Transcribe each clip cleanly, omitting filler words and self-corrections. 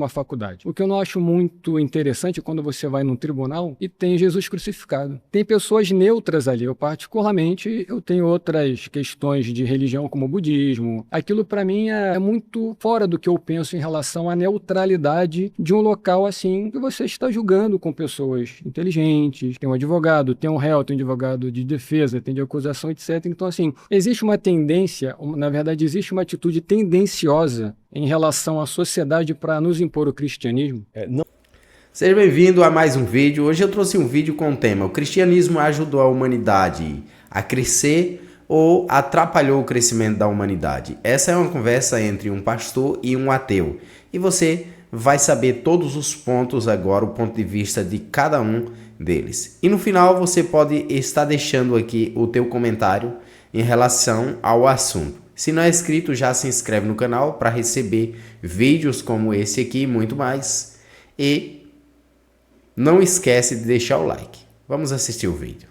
uma faculdade. O que eu não acho muito interessante é quando você vai num tribunal e tem Jesus crucificado. Tem pessoas neutras ali. Eu, particularmente, eu tenho outras questões de religião, como o budismo. Aquilo, para mim, é muito fora do que eu penso em relação à neutralidade de um local assim que você está julgando com pessoas inteligentes. Tem um advogado, tem um réu, tem um advogado de defesa, tem de acusação, etc. Então, assim, existe uma tendência, na verdade, existe uma atitude tendenciosa em relação à sociedade para nos impor o cristianismo. Seja bem-vindo a mais um vídeo. Hoje eu trouxe um vídeo com o tema: o cristianismo ajudou a humanidade a crescer ou atrapalhou o crescimento da humanidade? Essa é uma conversa entre um pastor e um ateu. E você vai saber todos os pontos agora, o ponto de vista de cada um deles. E no final você pode estar deixando aqui o teu comentário em relação ao assunto. Se não é inscrito, já se inscreve no canal para receber vídeos como esse aqui e muito mais. E não esquece de deixar o like. Vamos assistir o vídeo.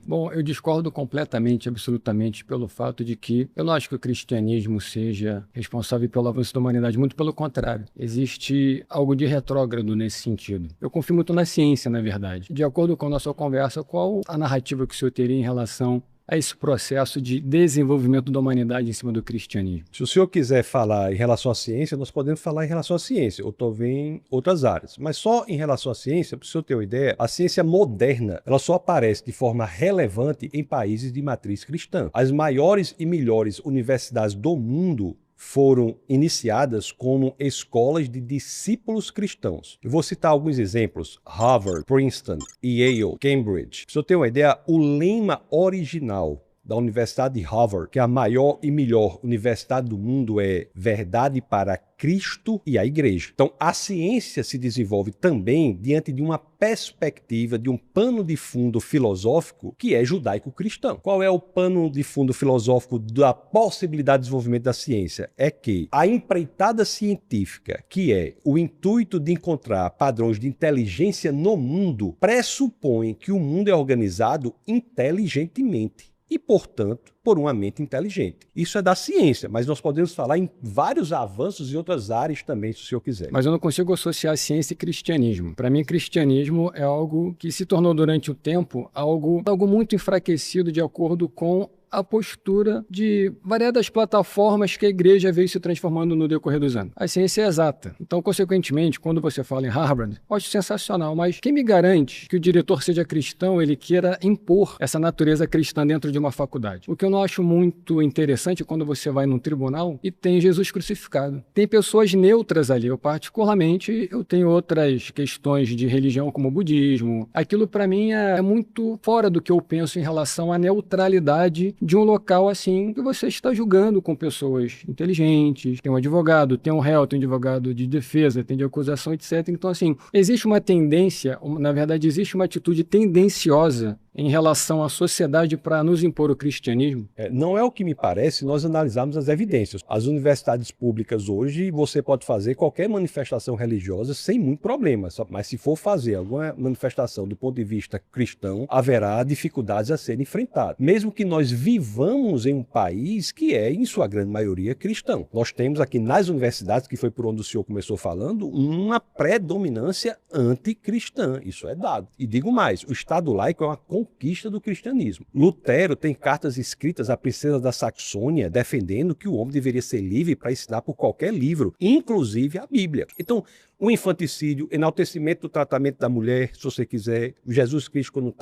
Bom, eu discordo completamente, absolutamente, pelo fato de que eu não acho que o cristianismo seja responsável pelo avanço da humanidade, muito pelo contrário. Existe algo de retrógrado nesse sentido. Eu confio muito na ciência, na verdade. De acordo com a nossa conversa, qual a narrativa que o senhor teria em relação a esse processo de desenvolvimento da humanidade em cima do cristianismo? Se o senhor quiser falar em relação à ciência, nós podemos falar em relação à ciência, ou talvez em outras áreas. Mas só em relação à ciência, para o senhor ter uma ideia, a ciência moderna, ela só aparece de forma relevante em países de matriz cristã. As maiores e melhores universidades do mundo foram iniciadas como escolas de discípulos cristãos. Eu vou citar alguns exemplos: Harvard, Princeton, Yale, Cambridge. Para você ter uma ideia, o lema original da Universidade de Harvard, que é a maior e melhor universidade do mundo, é verdade para Cristo e a Igreja. Então, a ciência se desenvolve também diante de uma perspectiva, de um pano de fundo filosófico que é judaico-cristão. Qual é o pano de fundo filosófico da possibilidade de desenvolvimento da ciência? É que a empreitada científica, que é o intuito de encontrar padrões de inteligência no mundo, pressupõe que o mundo é organizado inteligentemente e, portanto, por uma mente inteligente. Isso é da ciência, mas nós podemos falar em vários avanços em outras áreas também, se o senhor quiser. Mas eu não consigo associar ciência e cristianismo. Para mim, cristianismo é algo que se tornou durante o tempo algo muito enfraquecido de acordo com a postura de variadas plataformas que a igreja veio se transformando no decorrer dos anos. A ciência é exata. Então, consequentemente, quando você fala em Harvard, eu acho sensacional, mas quem me garante que o diretor seja cristão, ele queira impor essa natureza cristã dentro de uma faculdade? O que eu não acho muito interessante é quando você vai num tribunal e tem Jesus crucificado. Tem pessoas neutras ali. Eu, particularmente, eu tenho outras questões de religião, como o budismo. Aquilo, para mim, é muito fora do que eu penso em relação à neutralidade de um local assim que você está julgando com pessoas inteligentes. Tem um advogado, tem um réu, tem um advogado de defesa, tem de acusação, etc. Então, assim, existe uma tendência, na verdade, existe uma atitude tendenciosa em relação à sociedade para nos impor o cristianismo? Não é o que me parece nós analisarmos as evidências. As universidades públicas hoje, você pode fazer qualquer manifestação religiosa sem muito problema, mas se for fazer alguma manifestação do ponto de vista cristão, haverá dificuldades a serem enfrentadas. Mesmo que nós vivamos em um país que é, em sua grande maioria, cristão. Nós temos aqui nas universidades, que foi por onde o senhor começou falando, uma predominância anticristã. Isso é dado. E digo mais, o Estado laico é uma conquista do cristianismo. Lutero tem cartas escritas à princesa da Saxônia defendendo que o homem deveria ser livre para ensinar por qualquer livro, inclusive a Bíblia. Então, o infanticídio, enaltecimento do tratamento da mulher, se você quiser, Jesus Cristo, quando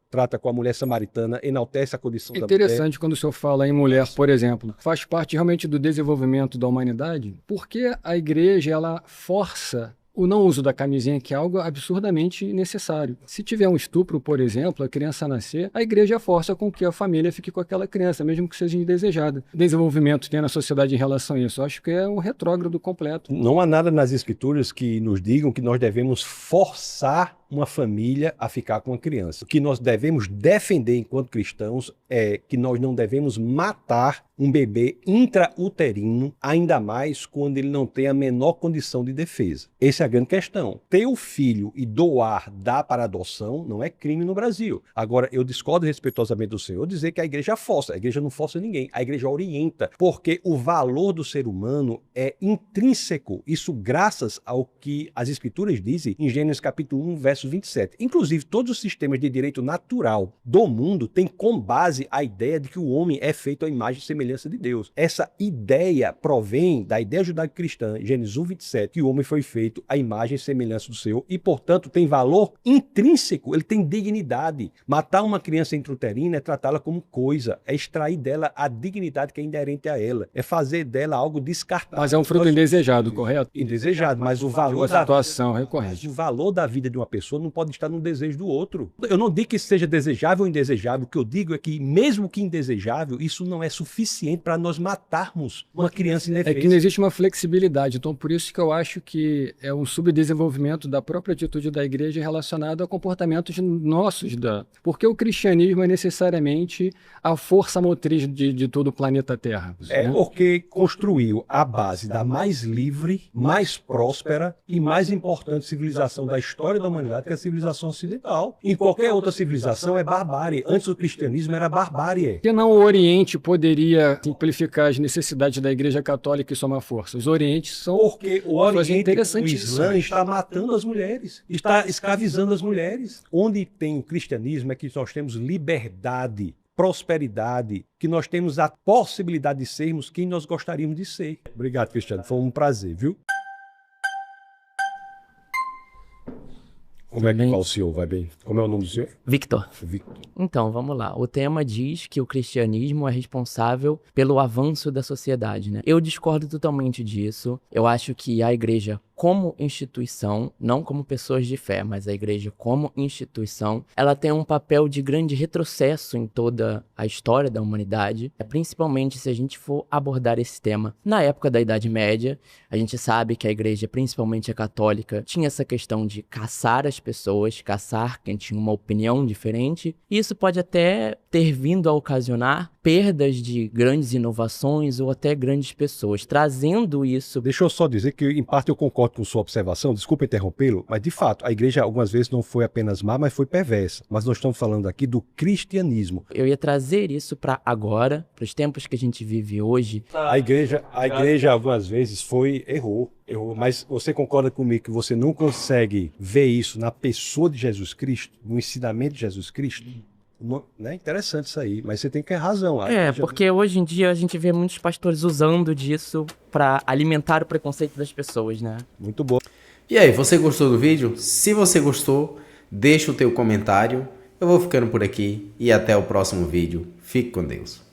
trata com a mulher samaritana, enaltece a condição da mulher. Interessante quando o senhor fala em mulher, por exemplo. Faz parte realmente do desenvolvimento da humanidade? Porque a igreja, ela força o não uso da camisinha, que é algo absurdamente necessário. Se tiver um estupro, por exemplo, a criança nascer, a igreja força com que a família fique com aquela criança, mesmo que seja indesejada. Desenvolvimento tem na sociedade em relação a isso. Eu acho que é um retrógrado completo. Não há nada nas escrituras que nos digam que nós devemos forçar uma família a ficar com uma criança. O que nós devemos defender enquanto cristãos é que nós não devemos matar um bebê intrauterino, ainda mais quando ele não tem a menor condição de defesa. Essa é a grande questão. Ter o filho e dar para adoção não é crime no Brasil. Agora, eu discordo respeitosamente do senhor dizer que a igreja força. A igreja não força ninguém. A igreja orienta, porque o valor do ser humano é intrínseco. Isso graças ao que as escrituras dizem em Gênesis capítulo 1, verso 27. Inclusive, todos os sistemas de direito natural do mundo têm como base a ideia de que o homem é feito à imagem e semelhança de Deus. Essa ideia provém da ideia judaico-cristã, Gênesis 1, 27, que o homem foi feito à imagem e semelhança do Senhor e, portanto, tem valor intrínseco, ele tem dignidade. Matar uma criança intrauterina é tratá-la como coisa, é extrair dela a dignidade que é inerente a ela, é fazer dela algo descartável. Mas é um fruto indesejado, correto? Indesejado, mas o valor da situação recorrente. O valor da vida de uma pessoa não pode estar no desejo do outro. Eu não digo que isso seja desejável ou indesejável, o que eu digo é que, mesmo que indesejável, isso não é suficiente para nós matarmos uma criança indefesa. É que não existe uma flexibilidade, então por isso que eu acho que é um subdesenvolvimento da própria atitude da igreja relacionado a comportamentos nossos, porque o cristianismo é necessariamente a força motriz de todo o planeta Terra. É, porque construiu a base da mais livre, mais próspera e mais importante civilização da história da humanidade, que é a civilização ocidental. Em qualquer outra civilização é barbárie. Antes o cristianismo era barbárie. Que não o Oriente poderia simplificar as necessidades da Igreja Católica e somar força. Os Orientes são... Porque o Oriente, o Islã, está matando as mulheres, está escravizando as mulheres. Onde tem o cristianismo é que nós temos liberdade, prosperidade, que nós temos a possibilidade de sermos quem nós gostaríamos de ser. Obrigado, Cristiano. Foi um prazer, viu? Como é que o senhor vai bem? Como é o nome do senhor? Victor. Victor. Então, vamos lá. O tema diz que o cristianismo é responsável pelo avanço da sociedade, né? Eu discordo totalmente disso. Eu acho que a igreja, como instituição, não como pessoas de fé, mas a igreja como instituição, ela tem um papel de grande retrocesso em toda a história da humanidade, principalmente se a gente for abordar esse tema. Na época da Idade Média, a gente sabe que a igreja, principalmente a católica, tinha essa questão de caçar as pessoas, caçar quem tinha uma opinião diferente, e isso pode até ter vindo a ocasionar perdas de grandes inovações ou até grandes pessoas, trazendo isso... Deixa eu só dizer que, em parte, eu concordo com sua observação, desculpa interrompê-lo, mas, de fato, a igreja algumas vezes não foi apenas má, mas foi perversa. Mas nós estamos falando aqui do cristianismo. Eu ia trazer isso para agora, para os tempos que a gente vive hoje. A igreja algumas vezes errou, mas você concorda comigo que você não consegue ver isso na pessoa de Jesus Cristo, no ensinamento de Jesus Cristo? Não é interessante isso aí, mas você tem que ter razão. Porque hoje em dia a gente vê muitos pastores usando disso para alimentar o preconceito das pessoas, né? Muito bom. E aí, você gostou do vídeo? Se você gostou, deixa o teu comentário. Eu vou ficando por aqui e até o próximo vídeo. Fique com Deus.